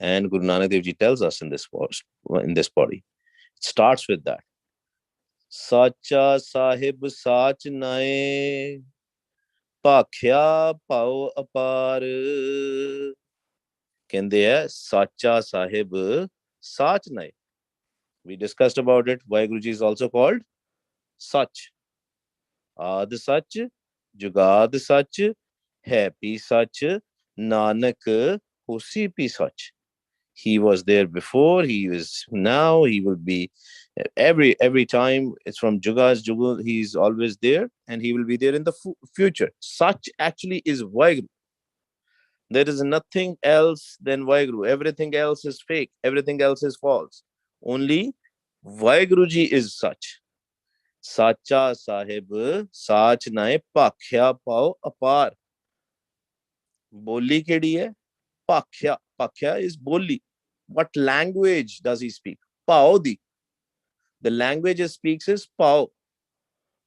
And Guru Nanak Dev Ji tells us in this body. It starts with that. Sacha Sahib Sach Nae Pakhya Pao Apar. Kende hai Sacha Sahib Sach Nae. We discussed about it. Waheguru is also called Sach. Ad Sach, Jugad Sach, Happy Sach, Nanak Hosi Pi Sach. He was there before, he is now, he will be every time. It's from Juga's Jugal, he's always there, and he will be there in the future. Such actually is Waheguru. There is nothing else than Waheguru. Everything else is fake, everything else is false. Only Waheguruji is such. Sacha Sahib Sach Nae Pakhya Pao Apar. Boli kedi hai? Pakhya. Pakhya is Boli. What language does he speak? Paodi. The language he speaks is Pao.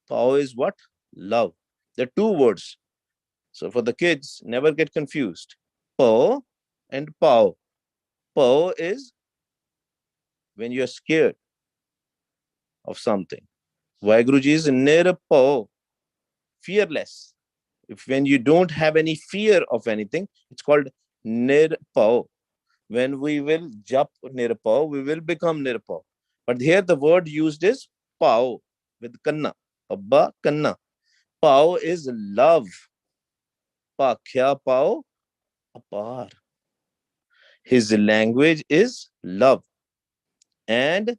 Pao is what? Love. The two words. So for the kids, never get confused. Pao and Pao. Pao is when you're scared of something. Waheguruji is nirpao, fearless. If when you don't have any fear of anything, it's called nirpao. When we will jap nirpao, we will become nirpao. But here the word used is pao with kanna. Abba kanna. Pao is love. Pakhya pao apar. His language is love. And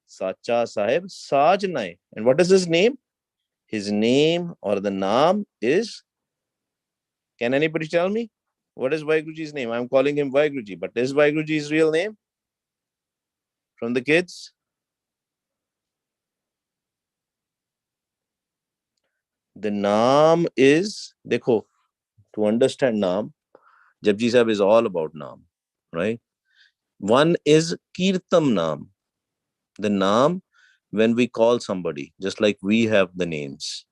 Sacha Sahib Sajnai. And what is his name? His name or the naam is, can anybody tell me? What is Waheguruji's name? I'm calling him Waheguruji, but is Waheguruji's real name? From the kids? The naam is, dekho, to understand naam, Japji Sahib is all about naam, right? One is Kirtam naam. The naam when we call somebody, just like we have the names.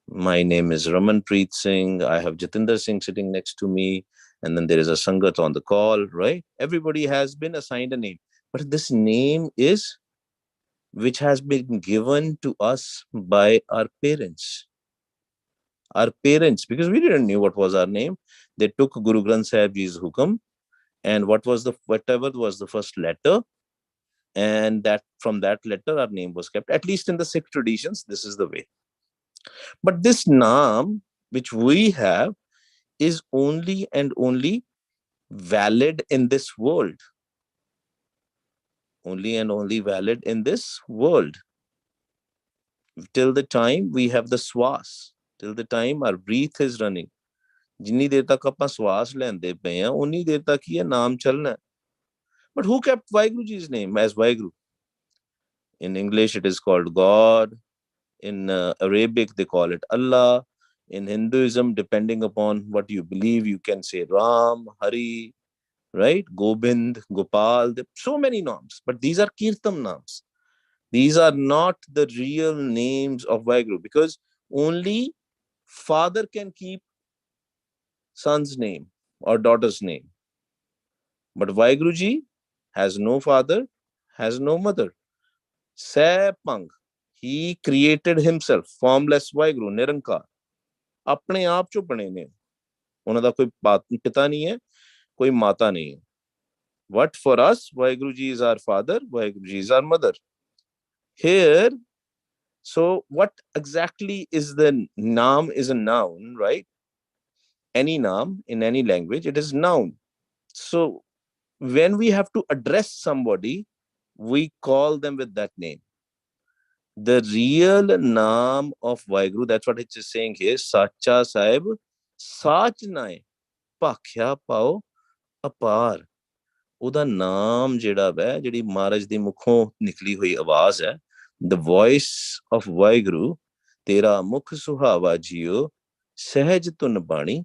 My name is Ramanpreet Singh. I have Jatinder Singh sitting next to me. And then there is a Sangat on the call, right? Everybody has been assigned a name. But this name is which has been given to us by our parents. Our parents, because we didn't know what was our name. They took Guru Granth Sahib Ji's hukam, and whatever was the first letter, and that from that letter our name was kept. At least in the Sikh traditions, this is the way. But this naam which we have is only and only valid in this world. Only and only valid in this world. Till the time we have the swas, till the time our breath is running. जिन्नी देर तक ਆਪਾਂ ਸਵਾਸ ਲੈਂਦੇ ਪਏ ਆ ਉਨੀ ਦੇਰ ਤੱਕ ਹੀ ਇਹ ਨਾਮ ਚੱਲਣਾ ਹੈ. But who kept Waheguruji's name as Waheguru? In English it is called God. In Arabic they call it Allah. In Hinduism, depending upon what you believe, you can say Ram, Hari, right? Gobind, Gopal, so many names. But these are Kirtam names. These are not the real names of Waheguru, because only father can keep son's name or daughter's name. But Waheguruji has no father, has no mother. Sepang, he created himself, formless Waheguru, Nirankar. अपने आप चो बने ने, ਉਹਨਾਂ ਦਾ ਕੋਈ ਪਿਤਾ ਨਹੀਂ ਹੈ, ਕੋਈ ਮਾਤਾ ਨਹੀਂ ਹੈ. What for us, Waheguruji is our father, Waheguruji is our mother. Here, so what exactly is the naam? Is a noun, right? Any naam in any language, it is noun. So when we have to address somebody, we call them with that name. The real naam of Waheguru, that's what it is saying here, Sacha Sahib Sach Nae Pakhya Pao Apar. ਉਹਦਾ ਨਾਮ ਜਿਹੜਾ ਵੈ, ਜਿਹੜੀ ਮਹਾਰਾਜ ਦੀ ਮੁਖੋਂ ਨਿਕਲੀ ਹੋਈ ਆਵਾਜ਼ ਹੈ, the voice of Waheguru, ਤੇਰਾ ਮੁਖ ਸੁਹਾਵਾ ਜੀਓ ਸਹਿਜ ਧੁਨ ਬਾਣੀ,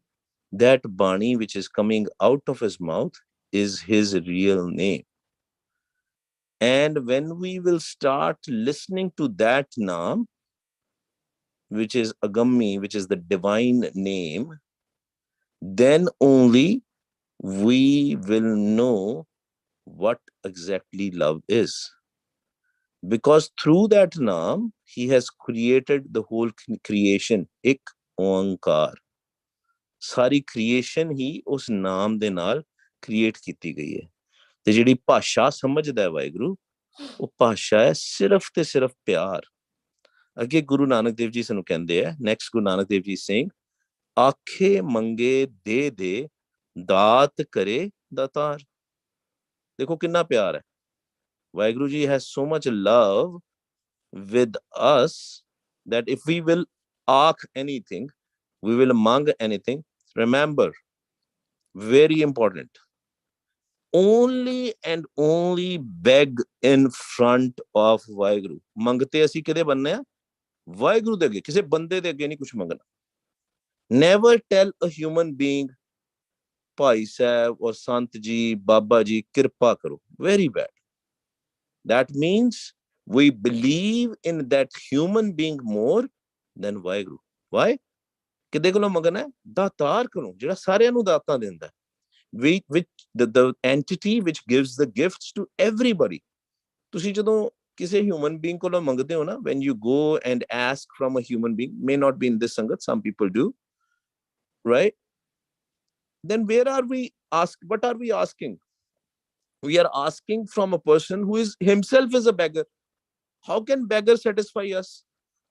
that Bani which is coming out of his mouth is his real name. And when we will start listening to that naam, which is Agammi, which is the divine name, then only we will know what exactly love is. Because through that naam, he has created the whole creation. Ik Onkar. Sorry creation ਹੀ ਉਸ ਨਾਮ ਦੇ ਨਾਲ create ਕੀਤੀ ਗਈ ਹੈ। ਤੇ ਜਿਹੜੀ ਭਾਸ਼ਾ ਸਮਝਦਾ ਹੈ ਵਾਹਿਗੁਰੂ, ਉਹ ਭਾਸ਼ਾ ਹੈ ਸਿਰਫ ਤੇ ਸਿਰਫ ਪਿਆਰ। ਅੱਗੇ ਗੁਰੂ ਨਾਨਕ ਦੇਵ ਜੀ ਸਾਨੂੰ ਕਹਿੰਦੇ ਆ, ਨੈਕਸਟ ਗੁਰੂ ਨਾਨਕ ਦੇਵ ਜੀ ਸਿੰਘ, ਆਖੇ ਮੰਗੇ ਦੇ ਦਾਤ ਕਰੇ ਦਾਤਾਰ। ਦੇਖੋ ਕਿੰਨਾ ਪਿਆਰ ਹੈ। Waheguru ji has so much love with us that if we will ask anything, we will mang anything, remember, very important, only and only beg in front of Waheguru. ਮੰਗਤੇ ਅਸੀਂ ਕਿਹਦੇ ਬੰਨੇ ਆ? ਵਾਹਿਗੁਰੂ ਦੇ ਅੱਗੇ, ਕਿਸੇ ਬੰਦੇ ਦੇ ਅੱਗੇ ਨਹੀਂ ਕੁਝ ਮੰਗਣਾ। never tell a human being, Bhai Sahib or ਸੰਤ ਜੀ, ਬਾਬਾ ਜੀ ਕਿਰਪਾ ਕਰੋ, very bad. That means we believe in that human being more than Waheguru. why? ਕਿਹਦੇ ਕੋਲੋਂ ਮੰਗਣਾ ਹੈ? ਦਾਤਾਰ ਕੋਲੋਂ, ਜਿਹੜਾ ਸਾਰਿਆਂ ਨੂੰ ਦਾਤਾਂ ਦਿੰਦਾ ਹੈ। which the entity which gives the gifts to everybody. ਤੁਸੀਂ ਜਦੋਂ ਕਿਸੇ human being ਕੋਲੋਂ ਮੰਗਦੇ ਹੋ ਨਾ, when you go and ask from a human being, may not be in this sangat, some people do, right? Then where are we what are we asking? We are asking from a person who is himself is a beggar. How can beggar satisfy us?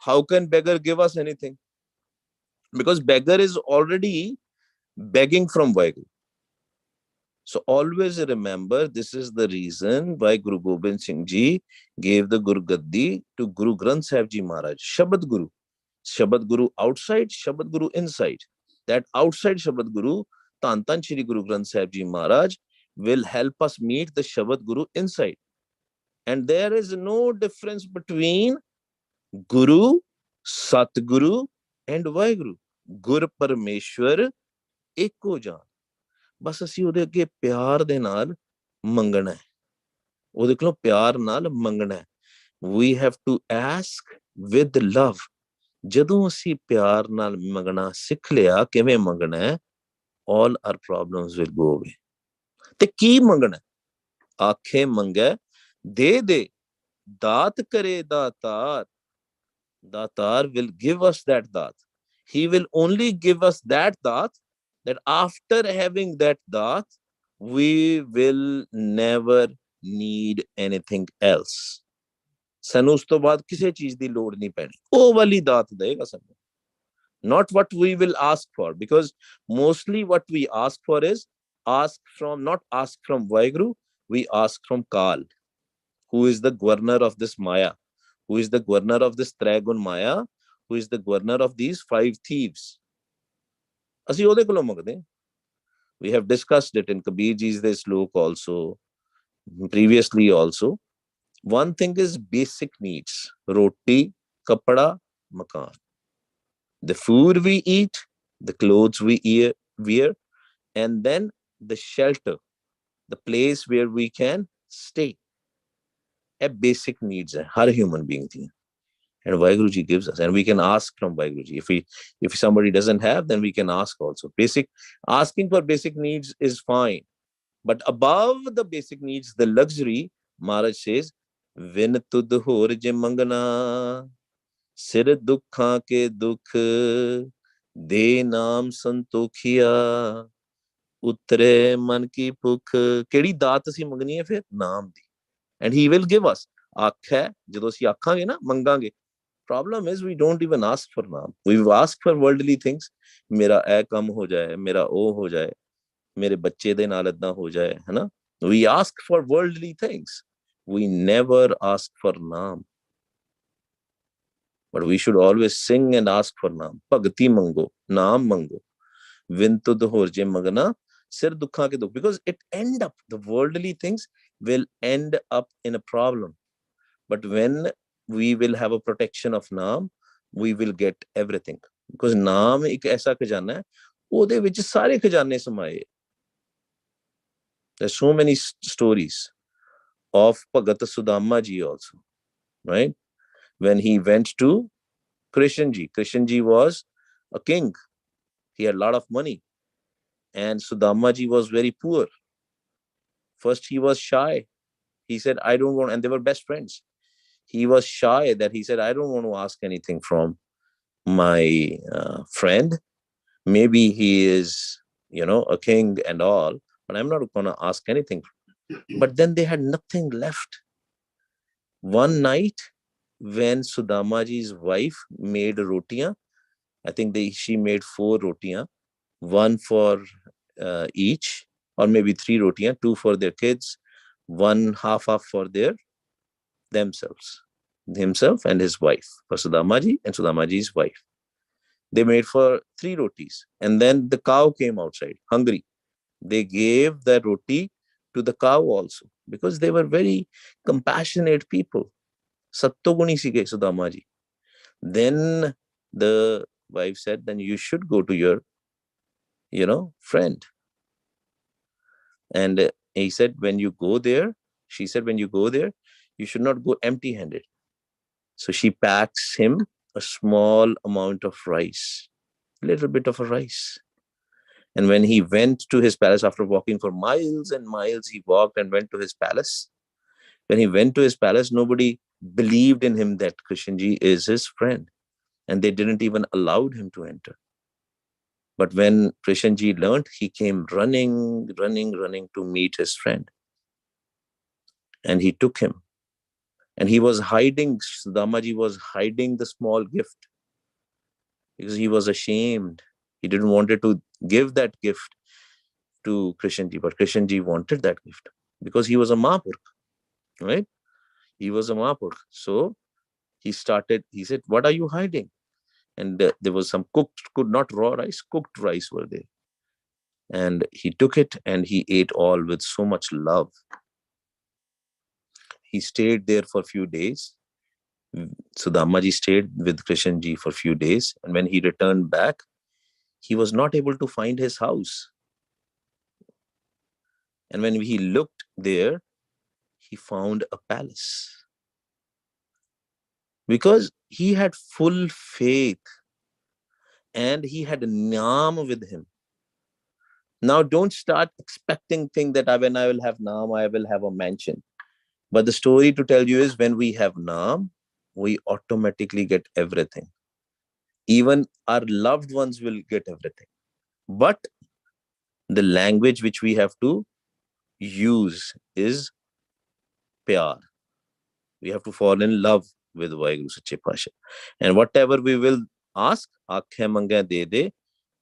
How can beggar give us anything? Because beggar is already begging from Waheguru. So always remember, this is the reason why Guru Gobind Singh Ji gave the Guru Gaddi to Guru Granth Sahib Ji Maharaj. Shabad Guru. Shabad Guru outside, Shabad Guru inside. That outside Shabad Guru, Tan Tan Shri Guru Granth Sahib Ji Maharaj, will help us meet the Shabad Guru inside. And there is no difference between Guru, Satguru and Waheguru. Gur Parameshwar Eko Jaan. ਬਸ ਅਸੀਂ ਉਹਦੇ ਅੱਗੇ ਪਿਆਰ ਦੇ ਨਾਲ ਮੰਗਣਾ ਹੈ, ਉਹਦੇ ਕੋਲੋਂ ਪਿਆਰ ਨਾਲ ਮੰਗਣਾ ਹੈ। We have to ask with love. ਜਦੋਂ ਅਸੀਂ ਪਿਆਰ ਨਾਲ ਮੰਗਣਾ ਸਿੱਖ ਲਿਆ, ਕਿਵੇਂ ਮੰਗਣਾ ਹੈ, all our problems will go away. ਤੇ ਕੀ ਮੰਗਣਾ? ਆਖੇ ਮੰਗੈ ਦੇ ਦਾਤ ਕਰੇ ਦਾਤਾਰ। ਦਾਤਾਰ will give us that daat. He will only give us that daat, that after having that daat, we will never need anything else. ਸਾਨੂੰ ਉਸ ਤੋਂ ਬਾਅਦ ਕਿਸੇ ਚੀਜ਼ ਦੀ ਲੋੜ ਨਹੀਂ ਪੈਣੀ। ਉਹ ਵਾਲੀ ਦਾਤ ਦੇਗਾ ਸਾਨੂੰ। Not what we will ask for, because mostly what we ask for is not ask from Waheguru, we ask from Kal, who is the governor of this Maya, who is the governor of this Trigun Maya, who is the governor of these 5 thieves. ਅਸੀਂ ਉਹਦੇ ਕੋਲੋਂ ਮੰਗਦੇ ਹਾਂ। We have discussed it in Kabir Ji's this slook also, previously also. One thing is basic needs: roti, kapda, makan. The food we eat, the clothes we wear, and then the shelter, the place where we can stay. A basic needs hai har human being thi. And Waheguru Ji gives us, and we can ask from Waheguru Ji. If somebody doesn't have, then we can ask also. Asking for basic needs is fine, but above the basic needs, the luxury, Maharaj says, Vin tud hor je mangana, sir dukha ke dukh, de naam santokhiya, utre man ki bhukh। ਕਿਹੜੀ ਦਾਤ ਅਸੀਂ ਮੰਗਣੀ ਹੈ ਫਿਰ? ਨਾਮ ਦੀ। And he will give us. ਆਖ ਹੈ, ਜਦੋਂ ਅਸੀਂ ਆਖਾਂਗੇ ਨਾ, ਮੰਗਾਂਗੇ। Problem is we don't even ask for naam. We ask for worldly things. ਮੇਰਾ ਇਹ ਕੰਮ ਹੋ ਜਾਏ, ਮੇਰਾ ਉਹ ਹੋ ਜਾਏ, ਮੇਰੇ ਬੱਚੇ ਦੇ ਨਾਲ ਏਦਾਂ ਹੋ ਜਾਏ, ਹੈ ਨਾ? We ask for worldly things. We never ask for naam. But we should always sing and ask for naam. Bhagti mango, naam mango. Vintud horje magana, sir dukha ke dukh. Because the worldly things will end up in a problem. But when we will have a protection of naam, we will get everything. Because naam ek aisa khazana hai, ਉਹਦੇ ਵਿੱਚ ਸਾਰੇ ਖਜ਼ਾਨੇ ਸਮਾਏ। There's so many stories of Bhagat Sudama Ji also, right? When he went to Krishan Ji was a king. He had a lot of money. And Sudama ji was very poor. First, he was shy. He said, I don't want, and they were best friends. He was shy that he said, I don't want to ask anything from my friend. Maybe he is, a king and all, but I'm not going to ask anything. But then they had nothing left. One night, when Sudamaji's wife made rotiyan, I think she made 4 rotiyan, one for each, or maybe 3 rotiyan, 2 for their kids, one half for themselves, himself and his wife, for Sudamaji and Sudamaji's wife. They made for 3 rotis, and then the cow came outside hungry. They gave the roti to the cow also, because they were very compassionate people. Sattoguni sige Sudamaji. Then the wife said, then you should go to your, friend. And he said, when you go there, she said, when you go there, you should not go empty handed. So she packs him a small amount of rice, a little bit of a rice. And when he went to his palace, after walking for miles and miles, he walked and went to his palace. When he went to his palace, nobody believed in him that Krishnji is his friend. And they didn't even allow him to enter. But when Krishnji learned, he came running to meet his friend. And he took him. And he was hiding, Sudamaji was hiding the small gift because he was ashamed. He didn't want to give that gift to Krishnji, but Krishnji wanted that gift because he was a Mahapurkh, right? He was a Mahapurkh. So he said, what are you hiding? And there was some not raw rice, cooked rice were there. And he took it and he ate all with so much love. He stayed there for a few days. Sudamaji stayed with Krishnji for a few days. And when he returned back, he was not able to find his house. And when he looked there, he found a palace. Because he had full faith and he had a naam with him. Now don't start expecting things that when I will have naam, I will have a mansion. But the story to tell you is when we have naam, we automatically get everything. Even our loved ones will get everything. But the language which we have to use is pyar. We have to fall in love with Waheguru Sache Pasha. And whatever we will ask, aakhe manga de de,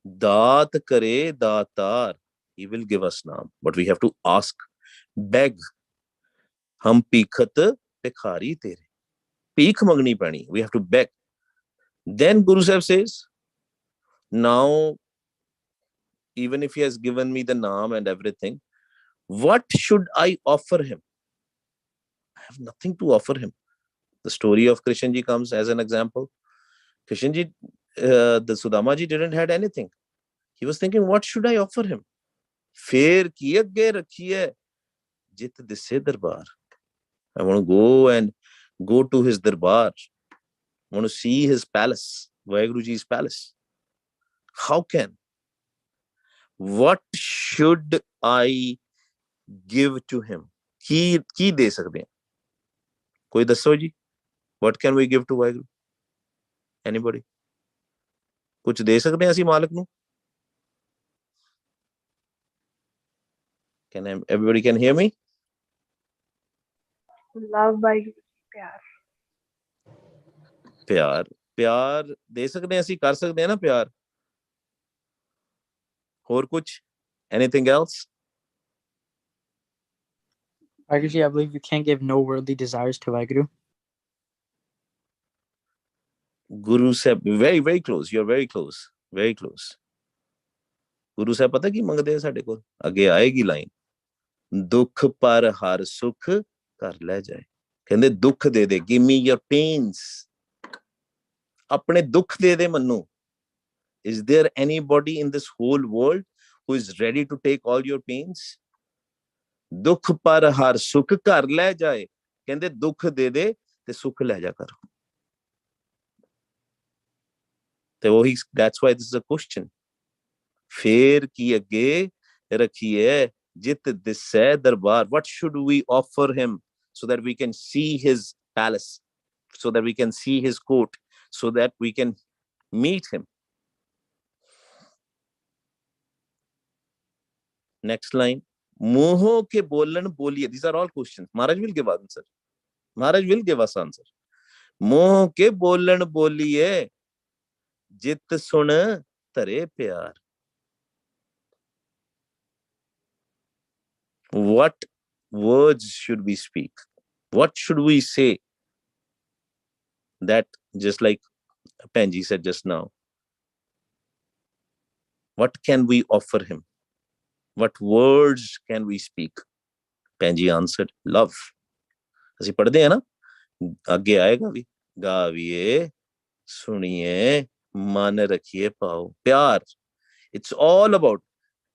daat kare daatar, he will give us naam. But we have to ask, beg. Hum pikhat pikhari tere. Peek mangni pani. We have to beg. Then Guru Sahib says, now, even if he has given me the naam and everything, what should I offer him? I have nothing to offer him. The story of Krishnji comes as an example. Krishnji, the Sudamaji didn't had anything. He was thinking, what should I offer him? Fair ki agge rakhiye jit disse darbar. I want to go to his darbar. I want to see his palace, Waheguruji's palace. How can? What should I give to him? Ki de sakte hain? Koi dasso ji? What can we give to Waheguru? Anybody? Kuch de sakte hain asi Malik nu? Everybody can hear me? Love by pyar. प्यार दे सकते हैं, ਅਸੀਂ ਕਰ ਸਕਦੇ हैं ना प्यार. ਹੋਰ ਕੁछ? Anything else? Waheguru, I believe you can't give no worldly desires to Waheguru. Guru Sahib, very, very close. You're very close. Very close. Guru Sahib ਪਤਾ ਕੀ ਮੰਗਦੇ ਆ ਸਾਡੇ ਕੋਲ? ਅੱਗੇ ਆਏਗੀ ਲਾਈਨ. ਦੁੱਖ ਪਰ ਹਰ ਸੁਖ ਕਰ ਲੈ ਜਾਏ. ਕਹਿੰਦੇ ਦੁੱਖ ਦੇ ਦੇ. Give me your pains. ਆਪਣੇ ਦੁੱਖ ਦੇ ਦੇ ਮੈਨੂੰ. Is there anybody in this whole world who is ready to take all your pains? ਦੁੱਖ ਪਰ ਹਰ ਸੁਖ ਕਰ ਲੈ ਜਾਏ. ਕਹਿੰਦੇ ਦੁੱਖ ਦੇ ਦੇ ਤੇ ਸੁਖ ਲੈ ਜਾ ਕਰ. ਤੇ ਉਹੀ, that's why this is a question. फेर की अगे रखिए जित दिसै दरबार. What should we offer him so that we can see his palace, so that we can see his court, so that we can meet him? Next line. Moho ke bolan boliye. These are all questions. Maharaj will give answer. Maharaj will give us answer. Moh ke bolan boliye jit sun tare pyar. What words should we speak? What should we say? That, just like Penji said just now, what can we offer him? What words can we speak? Penji answered, love. ਅਸੀਂ ਪੜ੍ਹਦੇ ਆ ਨਾ, ਅੱਗੇ ਆਏਗਾ ਵੀ, ਗਾਵੀਏ ਸੁਣੀਏ ਮਨ ਰੱਖੀਏ ਪਾਓ, ਪਿਆਰ. It's all about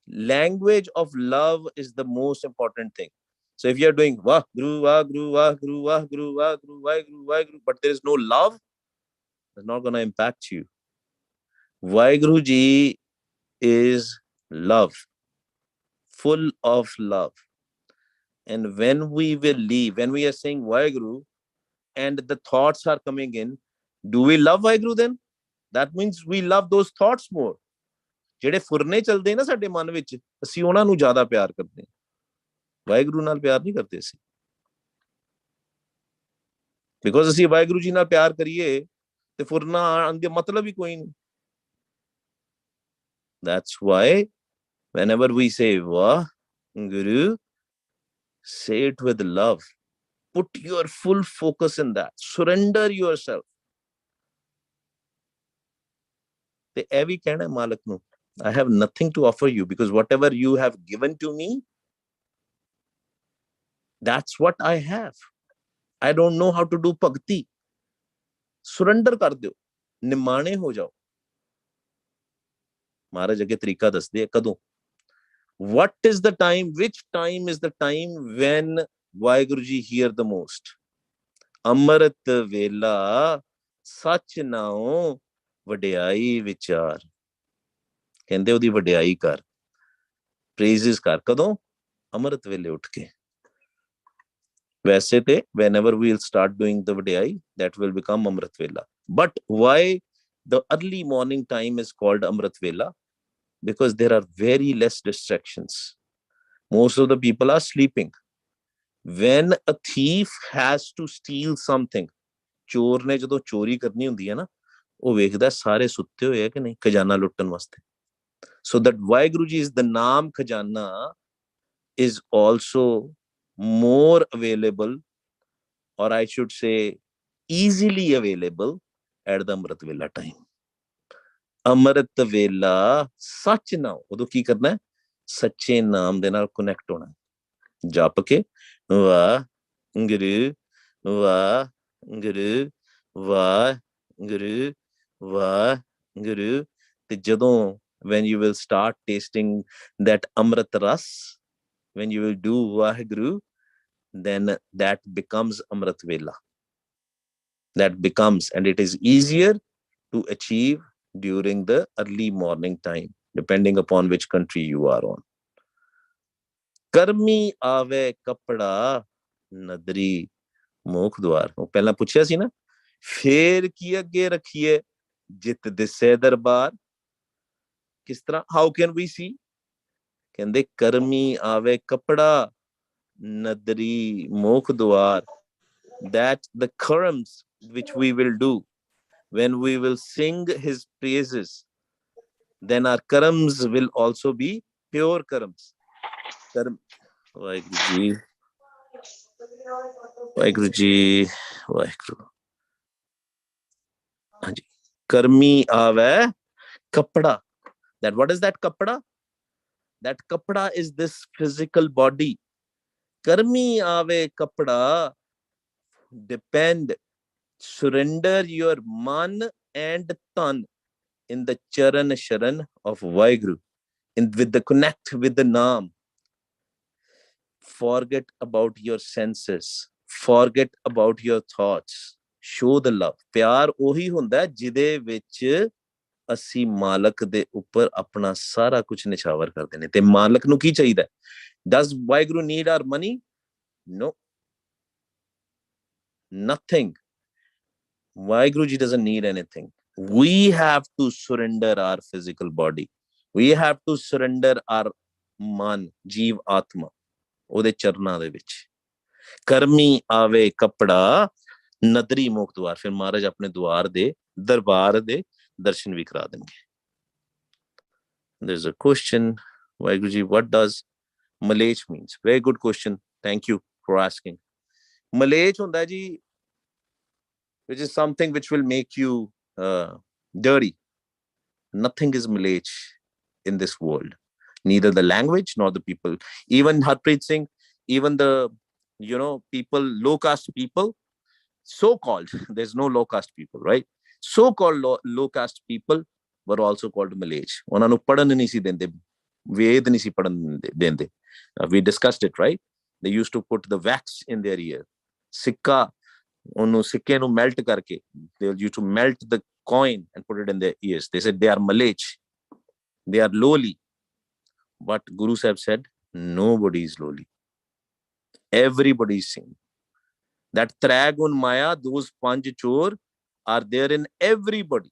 language of love is the most important thing. So if you're doing Waheguru, Waheguru, Waheguru, Waheguru, Waheguru, Waheguru, Waheguru, but there is no love, it's not going to impact you. Waheguru ji is love, full of love. And when we will leave, when we are saying Waheguru and the thoughts are coming in, do we love Waheguru then? That means we love those thoughts more. ਜਿਹੜੇ ਫੁਰਨੇ ਚੱਲਦੇ ਨਾ ਸਾਡੇ ਮਨ ਵਿੱਚ, ਅਸੀਂ ਉਹਨਾਂ ਨੂੰ ਜ਼ਿਆਦਾ ਪਿਆਰ ਕਰਦੇ ਹਾਂ, ਵਾਹਿਗੁਰੂ ਨਾਲ ਪਿਆਰ ਨਹੀਂ ਕਰਦੇ ਅਸੀਂ. ਬਿਕੋਜ਼ ਅਸੀਂ ਵਾਹਿਗੁਰੂ ਜੀ ਨਾਲ ਪਿਆਰ ਕਰੀਏ ਤੇ ਫੁਰਨਾ ਆਉਣ ਦਾ ਮਤਲਬ ਹੀ ਕੋਈ ਨਹੀਂ. That's why whenever we say Waheguru, say it with love. Put your full focus in that. Surrender yourself. ਤੇ ਇਹ ਵੀ ਕਹਿਣਾ ਮਾਲਕ ਨੂੰ, I have nothing to offer you because whatever you have given to me, that's what I have. I don't know how to do bhakti. Surrender ਕਰ ਦਿਓ, ਨਿਮਾਣੇ ਹੋ ਜਾਓ. ਮਹਾਰਾਜ ਅੱਗੇ ਤਰੀਕਾ ਦੱਸਦੇ ਆ ਕਦੋਂ. What is the time, which time is the time when Waheguru ji hear the most? Amrit ਵੇਲਾ ਸੱਚ ਨਾਉ ਵਡਿਆਈ ਵਿਚਾਰ. ਕਹਿੰਦੇ ਉਹਦੀ ਵਡਿਆਈ ਕਰ, ਪ੍ਰੇਜ਼ਸ ਕਰ. ਕਦੋਂ? ਅੰਮ੍ਰਿਤ ਵੇਲੇ ਉੱਠ ਕੇ. ਵੈਸੇ ਤੇ whenever we will start doing the ਵਡਿਆਈ, that will become ਅੰਮ੍ਰਿਤ ਵੇਲਾ. But why the early morning time is called ਅੰਮ੍ਰਿਤ ਵੇਲਾ? Because there are very less distractions. Most of the people are sleeping. When a thief has to steal something, ਚੋਰ ਨੇ ਜਦੋਂ ਚੋਰੀ ਕਰਨੀ ਹੁੰਦੀ ਹੈ ਨਾ, ਉਹ ਵੇਖਦਾ ਸਾਰੇ ਸੁੱਤੇ ਹੋਏ ਆ ਕਿ ਨਹੀਂ, ਖਜ਼ਾਨਾ ਲੁੱਟਣ ਵਾਸਤੇ. So that Waheguru ji is the naam khajana is also more available, or I should say easily available at the Amrit Vela time. Amrit Vela ਸੱਚ ਨਾਮ, ਉਦੋਂ ਕੀ ਕਰਨਾ ਹੈ? ਸੱਚੇ ਨਾਮ ਦੇ ਨਾਲ ਕਨੈਕਟ ਹੋਣਾ, ਜਪ ਕੇ ਵਾਹਿਗੁਰੂ ਵਾਹਿਗੁਰੂ ਵਾਹਿਗੁਰੂ ਵਾਹਿਗੁਰੂ. ਤੇ ਜਦੋਂ when you will start tasting that Amrit Ras, when you will do Waheguru, then that becomes Amrit Vela. That becomes, and it is easier to achieve during the early morning time, depending upon which country you are on. Karmi ave kapda nadri mukh dwar. ਉਹ ਪਹਿਲਾਂ ਪੁੱਛਿਆ ਸੀ ਨਾ, ਫੇਰ ਕੀ ਅੱਗੇ ਰੱਖੀਏ ਜਿਤ ਦਿਸੈ ਦਰਬਾਰ. ਕਿਸ ਤਰ੍ਹਾਂ? how can we see? ਕਹਿੰਦੇ ਕਰਮੀ ਆਵੇ ਕਪੜਾ ਨਦਰੀ ਮੋਖ ਦੁਆਰ. That the karams which we will do when we will sing his praises, then our karams will also be pure karams. Waheguru ji, Waheguru ji, Waheguru. Anji. Karmi ave kapda. That what is that kapda? That kapda is this physical body. Karmi ave kapda. Depend, surrender your man and tan in the charan sharan of Waheguru, with the connect with the naam. Forget about your senses, forget about your thoughts, show the love. ਪਿਆਰ ਉਹੀ ਹੁੰਦਾ ਜਿਹਦੇ ਵਿੱਚ ਅਸੀਂ ਮਾਲਕ ਦੇ ਉੱਪਰ ਆਪਣਾ ਸਾਰਾ ਕੁਝ ਨਿਛਾਵਰ ਕਰਦੇ ਨੇ ਤੇ ਮਾਲਕ ਨੂੰ ਕੀ ਚਾਹੀਦਾ? Does Waheguru need our money? No, nothing. Waheguru ji doesn't need anything. We have to surrender our physical body. We have to surrender our man, jeev atma, ਉਹਦੇ ਚਰਨਾਂ ਦੇ ਵਿੱਚ। ਕਰਮੀ ਆਵੇ ਕਪੜਾ ਨਦਰੀ ਮੋਖ ਦੁਆਰ। ਫਿਰ ਮਹਾਰਾਜ ਆਪਣੇ ਦੁਆਰ ਦੇ ਦਰਬਾਰ ਦੇ ਦਰਸ਼ਨ ਵੀ ਕਰਾ ਦੇਣਗੇ। There's a question, Waheguru ji, what does malech means? Very good question. Thank you for asking. Malech ਹੁੰਦਾ ਜੀ, which is something which will make you dirty. Nothing is malech in this world. Neither the language nor the people. Even Harpreet Singh, even the, people, low caste people, so-called, there's no low caste people, right? So-called low caste people were also called malech. ਉਹਨਾਂ ਨੂੰ ਪੜਨ ਨਹੀਂ ਸੀ ਦਿੰਦੇ, ਵੇਦ ਨਹੀਂ ਸੀ ਪੜਨ ਦਿੰਦੇ। We discussed it, right? They used to put the wax in their ear. ਸਿੱਕਾ, ਉਹਨੂੰ ਸਿੱਕੇ ਨੂੰ ਮੈਲਟ ਕਰਕੇ, they used to melt the coin and put it in their ears. They said they are malech, they are lowly. But Guru Sahib said, nobody is lowly. Everybody is seen. That tragun maya, those panch chor are there in everybody.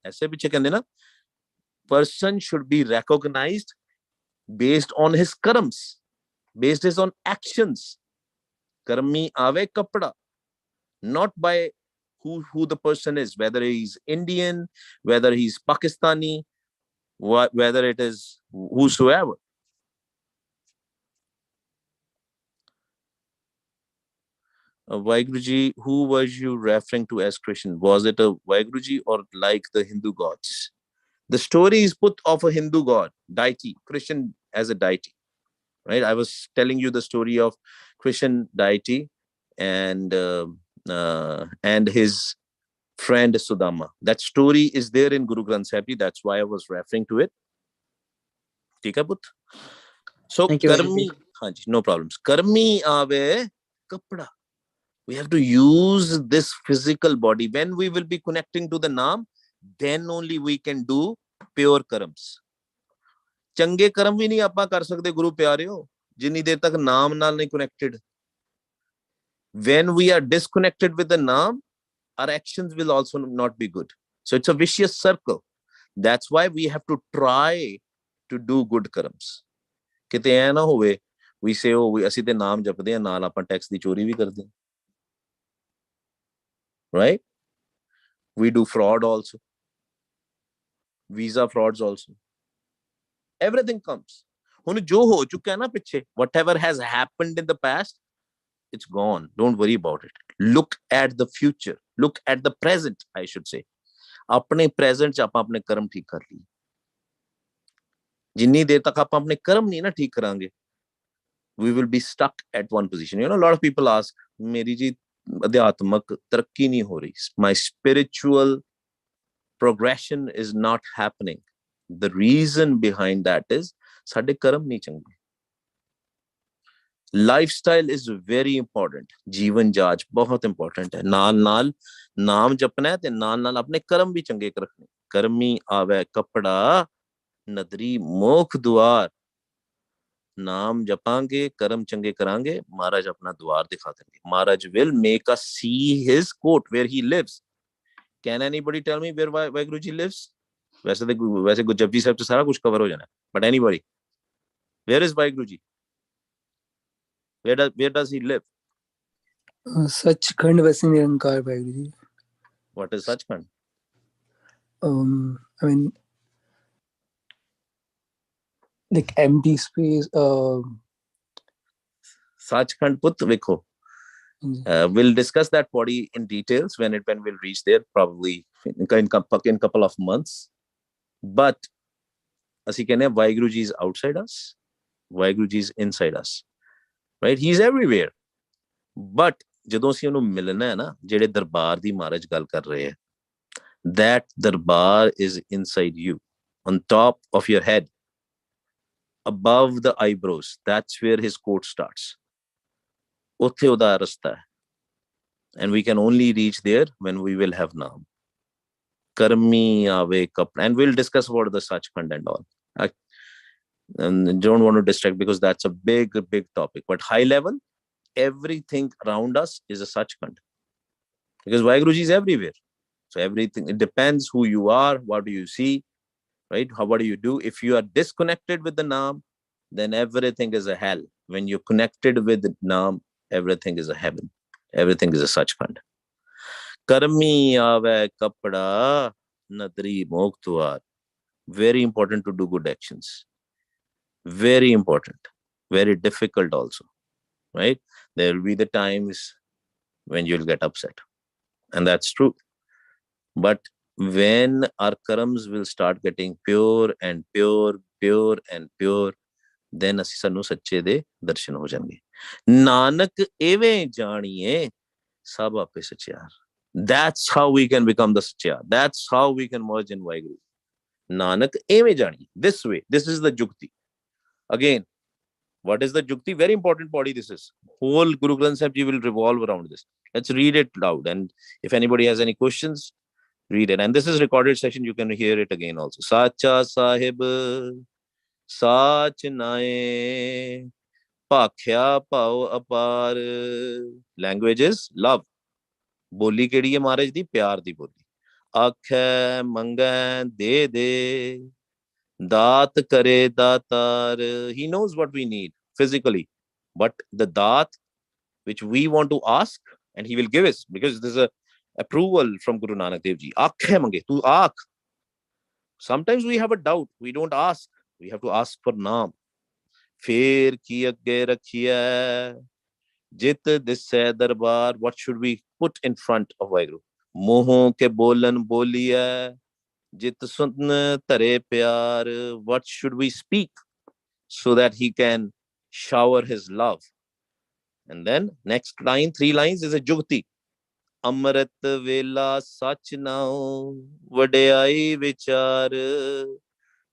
ऐसे पीछे कहते ना, person should be recognized based on his karms, based on actions. Karmi ave kapda, not by who the person is, whether he's Indian, whether he's Pakistani, whether it is whosoever. Waheguru ji, who was you referring to as Krishna? Was it a Waheguru ji or like the Hindu gods? The story is put of a Hindu god, deity, Krishna as a deity, right? I was telling you the story of Krishna deity and his friend Sudama. That story is there in Guru Granth Sahib Ji. That's why I was referring to it. ठीक है पुत्र? So karmi, no problems. Karmi ave kapda. We have to use this physical body. When we will be connecting to the Naam, then only we can do pure karams. ਚੰਗੇ ਕਰਮ ਵੀ ਨਹੀਂ ਆਪਾਂ ਕਰ ਸਕਦੇ ਗੁਰੂ ਪਿਆਰਿਓ, ਜਿੰਨੀ ਦੇਰ ਤੱਕ ਨਾਮ ਨਾਲ ਨਹੀਂ connected. When we are disconnected with the Naam, our actions will also not be good. So it's a vicious circle. That's why we have to try to do good karams. ਕਿਤੇ ਐ ਨਾ ਹੋਵੇ we say, oh, ਅਸੀਂ ਤੇ ਨਾਮ ਜਪਦੇ ਆ, ਨਾਲ ਆਪਾਂ ਟੈਕਸ ਦੀ ਚੋਰੀ ਵੀ ਕਰਦੇ ਆ, right? We do fraud also, visa frauds also. Everything comes. ਹੁਣ ਜੋ ਹੋ ਚੁੱਕਾ ਹੈ ਨਾ ਪਿੱਛੇ, whatever has happened in the past, it's gone. Don't worry about it. Look at the future. Look at the present, I should say. ਆਪਣੇ present ਚ ਆਪਾਂ ਆਪਣੇ ਕਰਮ ਠੀਕ ਕਰ ਲਈ। ਜਿੰਨੀ ਦੇਰ ਤੱਕ ਆਪਾਂ ਆਪਣੇ ਕਰਮ ਨਹੀਂ ਨਾ ਠੀਕ ਕਰਾਂਗੇ, we will be stuck at one position. A lot of people ask, ਮੇਰੀ ਜੀ ਅਧਿਆਤਮਕ ਤਰੱਕੀ ਨਹੀਂ ਹੋ ਰਹੀ, my spiritual progression is not happening. The reason behind that is ਸਾਡੇ ਕਰਮ ਨਹੀਂ ਚੰਗੇ। Lifestyle is very important. ਜੀਵਨ ਜਾਚ ਬਹੁਤ important ਹੈ। ਨਾਲ ਨਾਲ ਨਾਮ ਜਪਣਾ ਤੇ ਨਾਲ ਨਾਲ ਆਪਣੇ ਕਰਮ ਵੀ ਚੰਗੇ ਰੱਖਣੇ। ਕਰਮੀ ਆਵੇ ਕਪੜਾ ਨਦਰੀ ਮੋਖ ਦੁਆਰ। ਨਾਮ ਜਪਾਂਗੇ, ਕਰਮ ਚੰਗੇ ਕਰਾਂਗੇ, ਮਹਾਰਾਜ ਆਪਣਾ ਦੁਆਰ ਦਿਖਾ ਦੇਣਗੇ। ਮਹਾਰਾਜ will make us see his court where he lives. Can anybody tell me where Waheguru ji lives? वैसे जपजी साहब तो सारा कुछ कवर हो जाना, but anybody, where is Waheguru ji? Where does he live? Sachkhand वैसे निरंकार Waheguru ji. What is Sachkhand? I mean, like empty space. Sachkhand put vikho. We'll discuss that body in details when we'll reach there, probably in couple of months. But ਅਸੀਂ ਕਹਿੰਦੇ ਆ Waheguru ji is outside us, Waheguru ji is inside us, right? He is everywhere. But ਜਦੋਂ ਅਸੀਂ ਉਹਨੂੰ ਮਿਲਣਾ ਹੈ ਨਾ, ਜਿਹੜੇ ਦਰਬਾਰ ਦੀ ਮਹਾਰਾਜ ਗੱਲ ਕਰ ਰਹੇ ਹੈ, that darbar is inside you, on top of your head, above the eyebrows. That's where his court starts. ਉੱਥੇ ਉਹਦਾ ਰਸਤਾ ਹੈ, and we can only reach there when we will have naam. Karmi ave kapda. And we'll discuss about the Sachkhand and all. I and don't want to distract because that's a big, big topic. But high level, everything around us is a Sachkhand. Because Vaheguruji is everywhere. So everything, it depends who you are, what do you see, right? What do you do? If you are disconnected with the Naam, then everything is a hell. When you're connected with the Naam, everything is a heaven. Everything is a Sachkhand. Karmi ave kapda nadri moktuar. Very important to do good actions. Very important. Very difficult also, right? There will be the times when you'll get upset. And that's true. But when our karams will start getting pure and pure, pure and pure, then ਅਸੀਂ ਸਾਨੂੰ ਸੱਚੇ ਦੇ ਦਰਸ਼ਨ ਹੋ ਜਾਣਗੇ। ਨਾਨਕ ਐਵੇਂ ਜਾਣੀਏ ਸਭ ਆਪੇ ਸਚਿਆਰ। That's how we can become the ਸਚਿਆਰ. That's how we can merge in Vaheguru. Nanak ਐਵੇਂ ਜਾਣੀਏ, this way. This is the jukti. Again, what is the jukti? Very important body this is. Whole Guru Granth Sahib Ji will revolve around this. Let's read it loud. And if anybody has any questions, read it. And this is recorded session. You can hear it again also. Sacha Sahib, Sach Nae, Pakhya Pao Apar. Language is love. ਬੋਲੀ ਕਿਹੜੀ ਹੈ ਮਹਾਰਾਜ ਦੀ? ਪਿਆਰ ਦੀ ਬੋਲੀ। ਆਖੈ ਮੰਗੈ ਦੇ ਦੇ, ਦਾਤ ਕਰੇ ਦਾਤਾਰ। He knows what we need physically, but the daat which we want to ask, and he will give us, because there's a approval from Guru Nanak Dev Ji. Aakhe mange, tu aakh. Sometimes we have a doubt, we don't ask, we have to ask for naam. Fir ki agge rakhiya, jit disse darbar. What should we put in front of Vaheguru? Moho ke bolan boliya, jit sun tare pyar. What should we speak so that he can shower his love? And then next line, 3 lines is a jugti. Amrit vela sach now, vadayai vichar.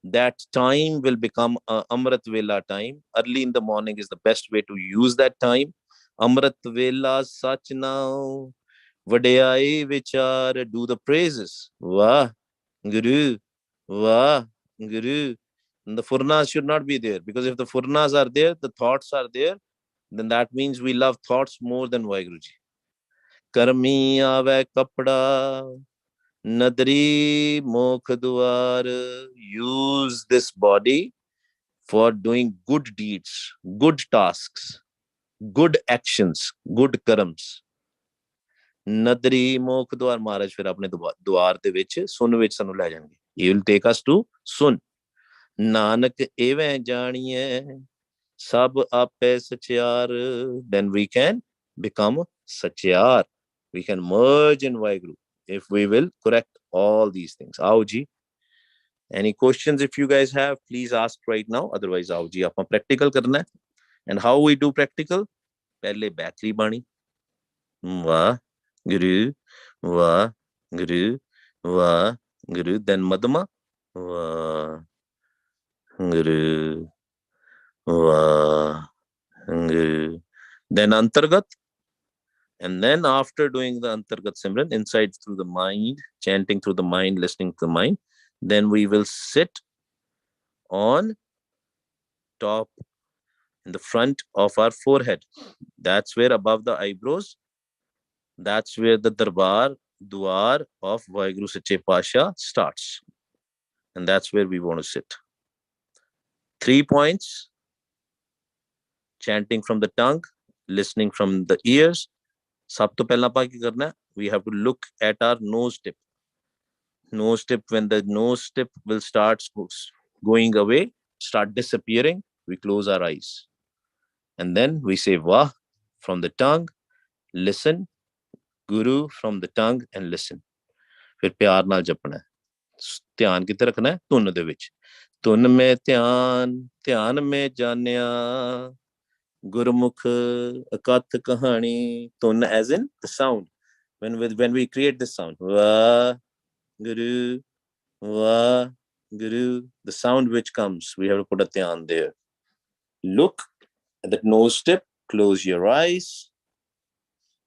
That time will become Amrit Vela time. Early in the morning is the best way to use that time. Amrit Vela Sach now, Vadayai Vichar. Do the praises. Vah, Guru, Vah, Guru. And the furnas should not be there, because if the furnas are there, the thoughts are there, then that means we love thoughts more than Vaheguruji. Karmi ave kapda, Nadri Mokh Duar. Use this body for doing good deeds, good tasks, good actions, good karams. Nadri Mokh Duar. Maharaj ਫਿਰ ਆਪਣੇ ਦੁਆਰ ਦੇ ਵਿੱਚ ਸੁਨ ਵਿੱਚ ਸਾਨੂੰ ਲੈ ਜਾਣਗੇ. He will take us to ਸੁਨ. ਨਾਨਕ ਐਵੇਂ ਜਾਣੀਏ ਸਭ ਆਪੇ ਸਚਿਆਰ. Then we can become ਸਚਿਆਰ. We can merge in Vaheguru if we will correct all these things. Aao ji. Any questions if you guys have, please ask right now. Otherwise, aao ji, aapna practical karna hai. And how we do practical? Pehle battery bani. Vah, Guru, Vah, Guru, Vah, Guru. Then Madhma. Vah, Guru, Vah, Guru. Then Antargat. And then after doing the Antargat Simran, inside through the mind, chanting through the mind, listening to the mind, then we will sit on top, in the front of our forehead. That's where above the eyebrows, that's where the Darbar, Duar of Waheguru Sache Pasha starts. And that's where we want to sit. 3 points: chanting from the tongue, listening from the ears. Sab to pehla pa ki karna hai? We have to look at our nose tip. Nose tip, when the nose tip will start going away, start disappearing, we close our eyes. And then we say Vah from the tongue, listen, Guru from the tongue, and listen. फिर प्यार नाल जपना है. ध्यान किथे रखना है? धुन दे विच. धुन में ध्यान, ध्यान में जान्या, Gurumukh Akath Kahani. Dhun as in the sound. When we create this sound, Vah, Guru, Vah, Guru, the sound which comes, we have to put a dhyan there. Look at that nose tip, close your eyes.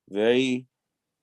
Very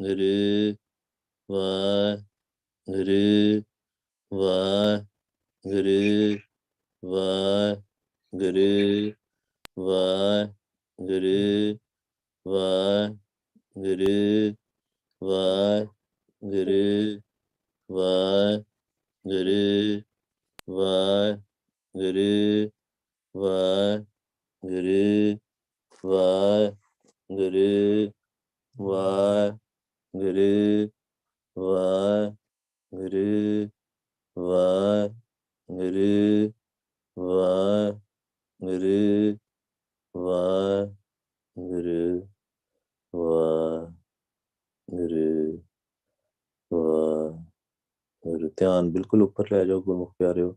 Guru Waheguru Waheguru Waheguru Waheguru Waheguru Waheguru Waheguru Waheguru Waheguru Waheguru Waheguru Waheguru Waheguru Waheguru Waheguru Waheguru Waheguru ध्यान बिल्कुल ऊपर ले जाओ गुरमुख प्यारे हो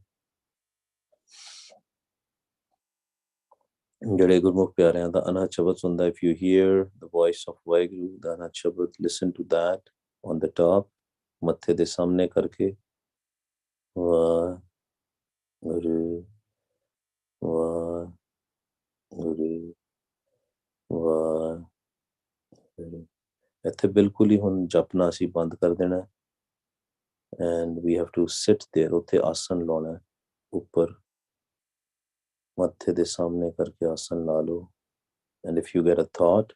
ਜਿਹੜੇ ਗੁਰਮੁਖ ਪਿਆਰਿਆਂ ਦਾ ਅਨਹਦ ਸ਼ਬਦ ਸੁਣਦਾ if you hear the voice of Waheguru ਦਾ ਅਨਹਦ ਸ਼ਬਦ listen to that on the top ਮੱਥੇ ਦੇ ਸਾਹਮਣੇ ਕਰਕੇ ਵਾਹਿਗੁਰੂ ਵਾਹਿਗੁਰੂ ਵਾਹਿਗੁਰੂ ਇੱਥੇ ਬਿਲਕੁਲ ਹੀ ਹੁਣ ਜਪਣਾ ਅਸੀਂ ਬੰਦ ਕਰ ਦੇਣਾ and we have to sit there ਉੱਥੇ ਆਸਨ ਲਾਉਣਾ ਉੱਪਰ ਮੱਥੇ ਦੇ ਸਾਹਮਣੇ ਕਰਕੇ ਆਸਨ ਲਾ ਲਓ and if you get a thought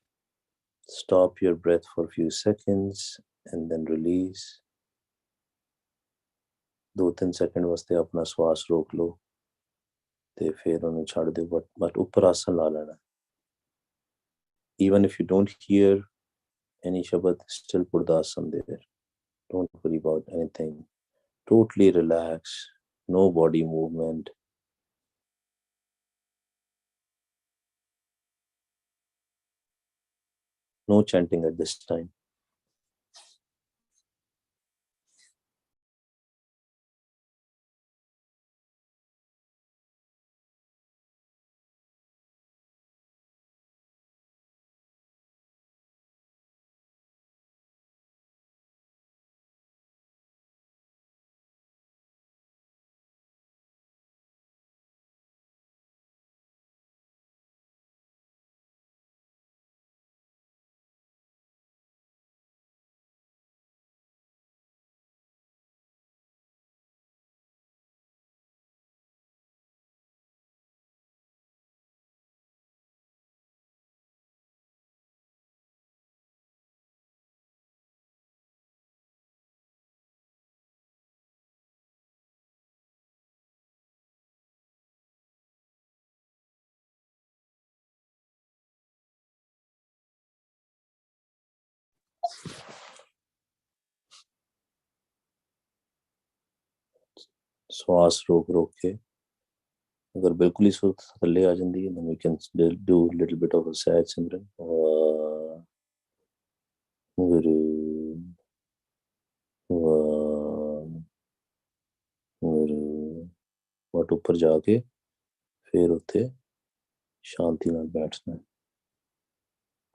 stop your breath for a few seconds and then release 2-3 second ਵਾਸਤੇ ਆਪਣਾ ਸਵਾਸ ਰੋਕ ਲਓ ਤੇ ਫਿਰ ਉਹਨੂੰ ਛੱਡ ਦਿਓ but ਉੱਪਰ ਆਸਨ ਲਾ ਲੈਣਾ even if you don't hear any shabad still put the asan there don't worry about anything totally relax no body movement no chanting at this time ਸਵਾਸ ਰੋਕ ਰੋਕ ਕੇ ਅਗਰ ਬਿਲਕੁਲ ਹੀ ਸੁਰਤ ਥੱਲੇ ਆ ਜਾਂਦੀ ਹੈ then we can do a little bit of a ਸਹਿਜ ਸਿਮਰਨ ਗੁਰੂ ਗੁਰੂ ਬਟ ਉੱਪਰ ਜਾ ਕੇ ਫਿਰ ਉੱਥੇ ਸ਼ਾਂਤੀ ਨਾਲ ਬੈਠਣਾ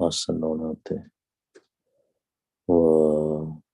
ਆਸਨ ਲਾਉਣਾ ਉੱਤੇ ਵਾਹਿਗੁਰੂ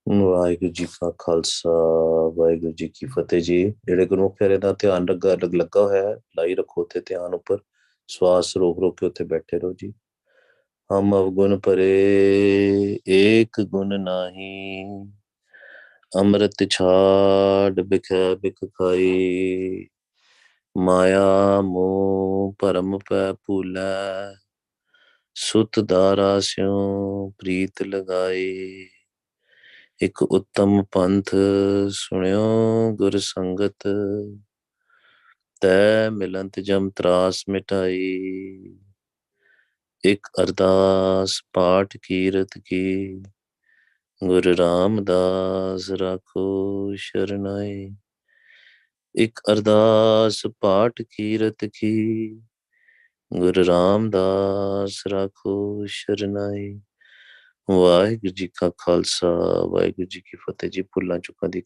ਵਾਹਿਗੁਰੂ ਜੀ ਕਾ ਖਾਲਸਾ ਵਾਹਿਗੁਰੂ ਜੀ ਕੀ ਫਤਿਹ ਜੀ। ਜਿਹੜੇ ਗੁਰਮੁਖ ਪਿਆਰੇ ਦਾ ਧਿਆਨ ਲੱਗਾ ਹੋਇਆ ਹੈ, ਲਾਈ ਰੱਖੋ ਉੱਥੇ ਧਿਆਨ ਉੱਪਰ, ਸਵਾਸ ਰੋਕ ਰੋਕ ਕੇ ਉੱਥੇ ਬੈਠੇ ਰਹੋ ਜੀ। ਹਮ ਅਵਗੁਣ ਭਰੇ ਏਕ ਗੁਣ ਨਾਹੀ, ਅੰਮ੍ਰਿਤ ਛਾੜ ਬਿਖੈ ਬਿਖ ਖਾਈ, ਮਾਇਆ ਮੋਹ ਭਰਮ ਪੈ ਭੂਲੈ, ਸੁਤ ਦਾਰਾ ਸਿਉ ਪ੍ਰੀਤ ਲਗਾਈ। ਇੱਕ ਉੱਤਮ ਪੰਥ ਸੁਣਿਓ ਗੁਰ ਸੰਗਤ, ਤੈ ਮਿਲੰਤ ਜਮ ਤਰਾਸ ਮਿਟਾਈ। ਇੱਕ ਅਰਦਾਸ ਪਾਠ ਕੀਰਤ ਕੀ, ਗੁਰੂ ਰਾਮਦਾਸ ਰਾਖੋ ਸ਼ਰਨਾਈ। ਇੱਕ ਅਰਦਾਸ ਪਾਠ ਕੀਰਤ ਕੀ, ਗੁਰੂ ਰਾਮਦਾਸ ਰਾਖੋ ਸ਼ਰਨਾਈ। ਵਾਹਿਗੁਰੂ ਜੀ ਕਾ ਖਾਲਸਾ ਵਾਹਿਗੁਰੂ ਜੀ ਕੀ ਫਤਿਹ ਜੀ। ਭੁੱਲਾਂ ਚੁੱਕਾਂ ਦੀ